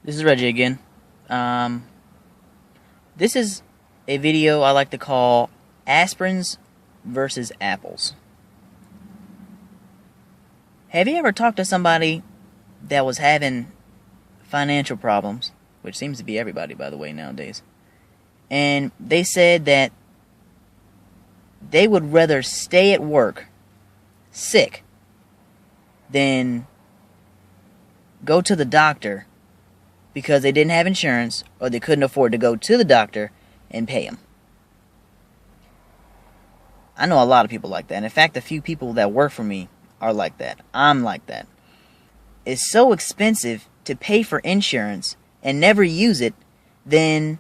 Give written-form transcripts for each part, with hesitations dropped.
This is Reggie again. This is a video I like to call aspirins versus apples. Have you ever talked to somebody that was having financial problems, which seems to be everybody, by the way, nowadays, and they said that they would rather stay at work sick than go to the doctor because they didn't have insurance or they couldn't afford to go to the doctor and pay him? I know a lot of people like that. In fact, a few people that work for me are like that. I'm like that. It's so expensive to pay for insurance and never use it than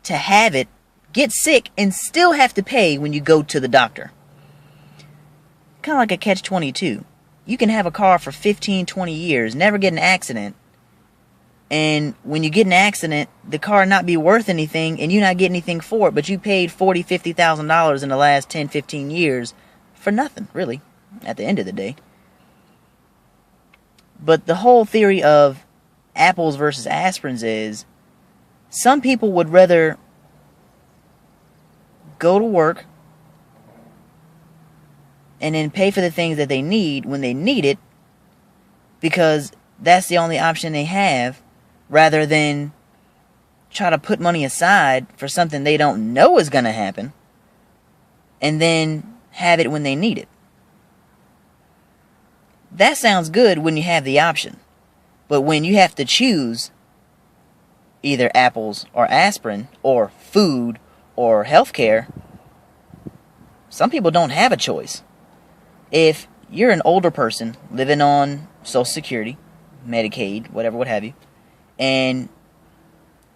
to have it, get sick, and still have to pay when you go to the doctor. Kind of like a catch-22. You can have a car for 15, 20 years, never get an accident, and when you get in an accident, the car not be worth anything, and you not get anything for it, but you paid $40,000, $50,000 in the last 10, 15 years for nothing, really, at the end of the day. But the whole theory of apples versus aspirins is, some people would rather go to work and then pay for the things that they need when they need it, because that's the only option they have, rather than try to put money aside for something they don't know is going to happen and then have it when they need it. That sounds good when you have the option, but when you have to choose either apples or aspirin or food or healthcare, some people don't have a choice. If you're an older person living on Social Security, Medicaid, whatever, what have you, and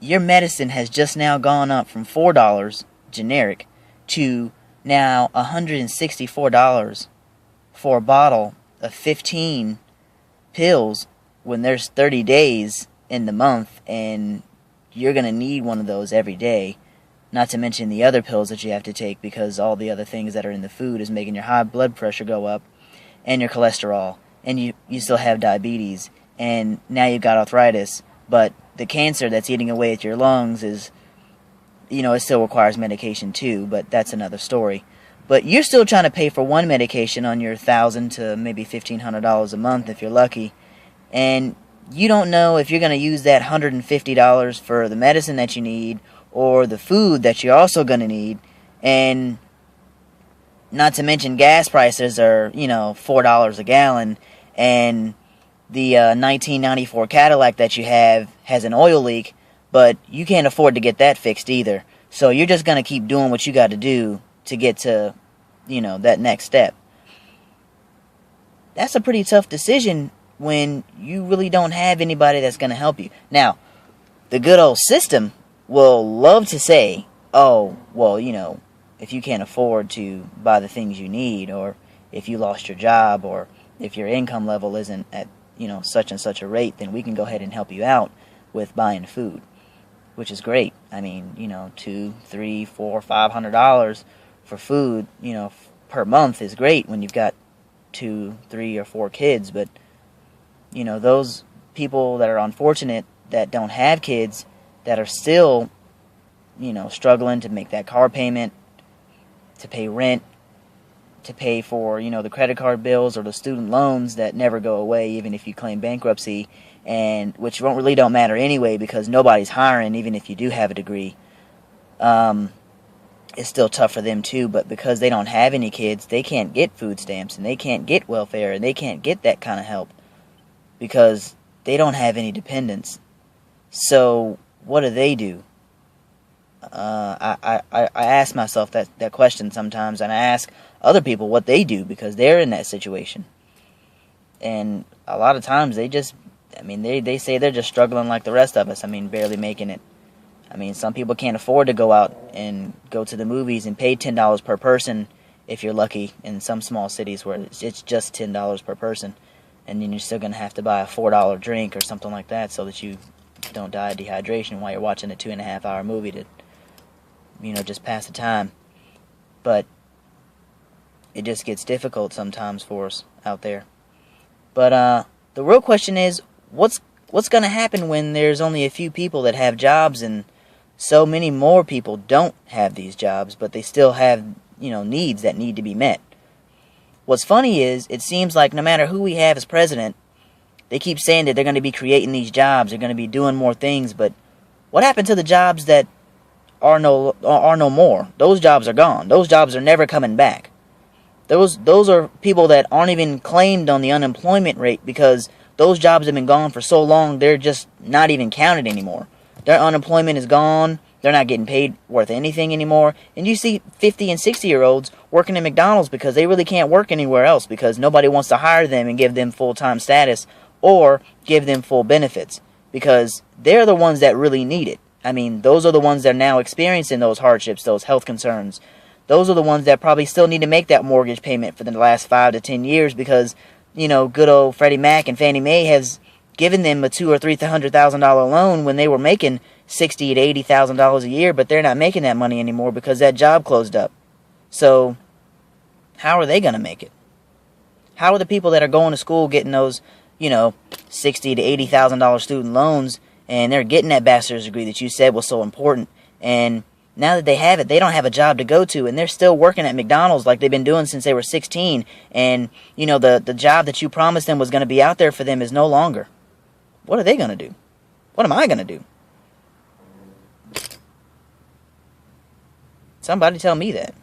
your medicine has just now gone up from $4 generic to now $164 for a bottle of 15 pills when there's 30 days in the month, and you're going to need one of those every day, not to mention the other pills that you have to take because all the other things that are in the food is making your high blood pressure go up and your cholesterol, and you still have diabetes, and now you've got arthritis, but the cancer that's eating away at your lungs is, it still requires medication too, but that's another story. But you're still trying to pay for one medication on your $1,000 to maybe $1,500 a month if you're lucky, and you don't know if you're going to use that $150 for the medicine that you need or the food that you're also going to need. And not to mention gas prices are, $4 a gallon, and the 1994 Cadillac that you have has an oil leak, but you can't afford to get that fixed either. So you're just going to keep doing what you got to do to get to, that next step. That's a pretty tough decision when you really don't have anybody that's going to help you. Now, the good old system will love to say, oh, well, if you can't afford to buy the things you need, or if you lost your job, or if your income level isn't at, such and such a rate, then we can go ahead and help you out with buying food, which is great. I mean, $200, $300, $400, $500 for food, per month is great when you've got 2, 3, or 4 kids. But, those people that are unfortunate that don't have kids, that are still, struggling to make that car payment, to pay rent, to pay for, the credit card bills or the student loans that never go away even if you claim bankruptcy, and which really don't matter anyway because nobody's hiring even if you do have a degree. It's still tough for them too, but because they don't have any kids, they can't get food stamps, and they can't get welfare, and they can't get that kind of help because they don't have any dependents. So what do? I ask myself that question sometimes, and I ask other people what they do because they're in that situation. And a lot of times they say they're just struggling like the rest of us. Barely making it. Some people can't afford to go out and go to the movies and pay $10 per person if you're lucky in some small cities where it's just $10 per person. And then you're still going to have to buy a $4 drink or something like that so that you don't die of dehydration while you're watching a 2.5-hour movie to, just pass the time. But it just gets difficult sometimes for us out there. But the real question is, what's What's going to happen when there's only a few people that have jobs and so many more people don't have these jobs, but they still have, needs that need to be met? What's funny is, it seems like no matter who we have as president, they keep saying that they're going to be creating these jobs, they're going to be doing more things, but what happened to the jobs that are no more? Those jobs are gone. Those jobs are never coming back. Those are people that aren't even claimed on the unemployment rate because those jobs have been gone for so long, they're just not even counted anymore. Their unemployment is gone. They're not getting paid worth anything anymore. And you see 50 and 60-year-olds working at McDonald's because they really can't work anywhere else because nobody wants to hire them and give them full-time status or give them full benefits because they're the ones that really need it. I mean, those are the ones that are now experiencing those hardships, those health concerns. Those are the ones that probably still need to make that mortgage payment for the last 5 to 10 years because, good old Freddie Mac and Fannie Mae has given them a $200,000 or $300,000 loan when they were making $60,000 to $80,000 a year, but they're not making that money anymore because that job closed up. So, how are they going to make it? How are the people that are going to school getting those, $60,000 to $80,000 student loans, and they're getting that bachelor's degree that you said was so important, and now that they have it, they don't have a job to go to, and they're still working at McDonald's like they've been doing since they were 16, and, the job that you promised them was going to be out there for them is no longer. What are they going to do? What am I going to do? Somebody tell me that.